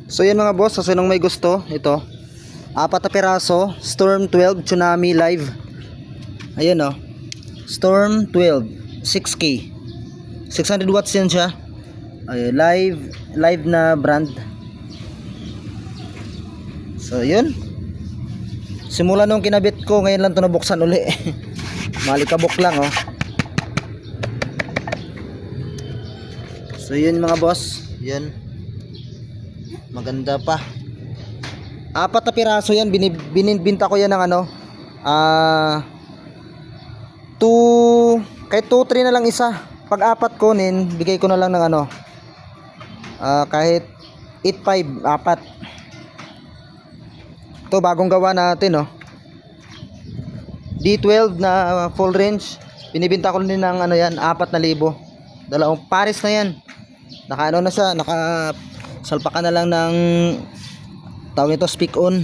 So yan mga boss, sa sinong may gusto, ito 4 na piraso, Storm 12 Tsunami Live. Ayan o, Storm 12 6K, 600 watts yan siya. Ay, live na brand. So yun, simula nung kinabit ko, ngayon lang ito nabuksan uli. Malikabok lang oh. So yun mga boss, yun, maganda pa. 4 na piraso yan, binibinta ko yan ng ano, 2, kahit 2-3 na lang isa. Pag 4 kunin, bigay ko na lang ng ano, kahit 8-5, 4. Ito bagong gawa natin oh, D12 na full range. Binibinta ko din ng ano yan, 4,000. Dalawang pares na yan. Naka ano na siya, naka salpakan na lang ng tawag ito, speak on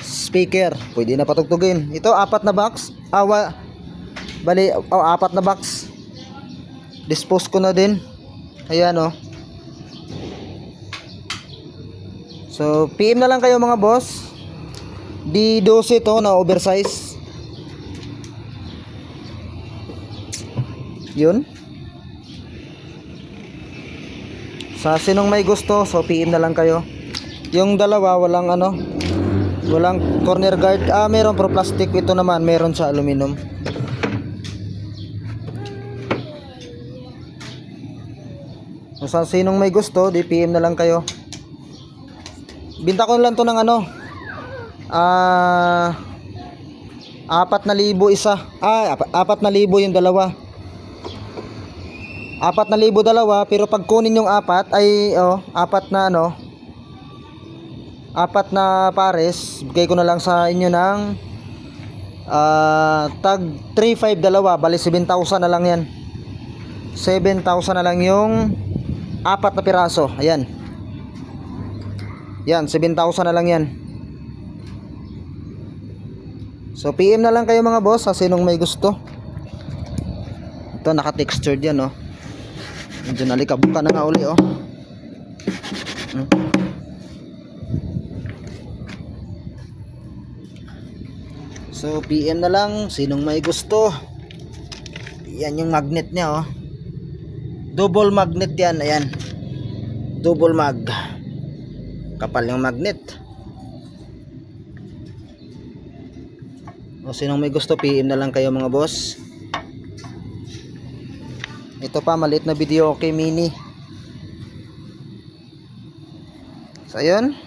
speaker. Pwede na patugtugin. Ito 4 na box. Bali 4 na box. Dispose ko na din. Ayan oh. So PM na lang kayo mga boss. D12 to na oversize. Yun. Sa sinong may gusto, so PM na lang kayo. Yung dalawa walang ano, walang corner guard. Meron pro plastic. Ito naman meron sa aluminum. So sa sinong may gusto, di PM na lang kayo. Binta ko lang to ng ano, 4,000 isa. 4,000 yung dalawa. 4,000 dalawa, pero pag kunin yung 4 ay 4 na ano, 4 na pares, bigay ko na lang sa inyo ng tag 3,500 dalawa, bali 7,000 na lang yan. 7,000 na lang yung 4 na piraso. Ayan. Yan, 7,000 na lang yan. So PM na lang kayo mga boss sa sinong may gusto. Ito naka-textured yan oh. Medyo nalikabukan na nga uli oh. So PM na lang sinong may gusto. Yan yung magnet niya oh. Double magnet yan, ayan. Double mag. Kapal yung magnet. O sinong may gusto, PM na lang kayo mga boss. Ito pa maliit na video okay mini. So ayun.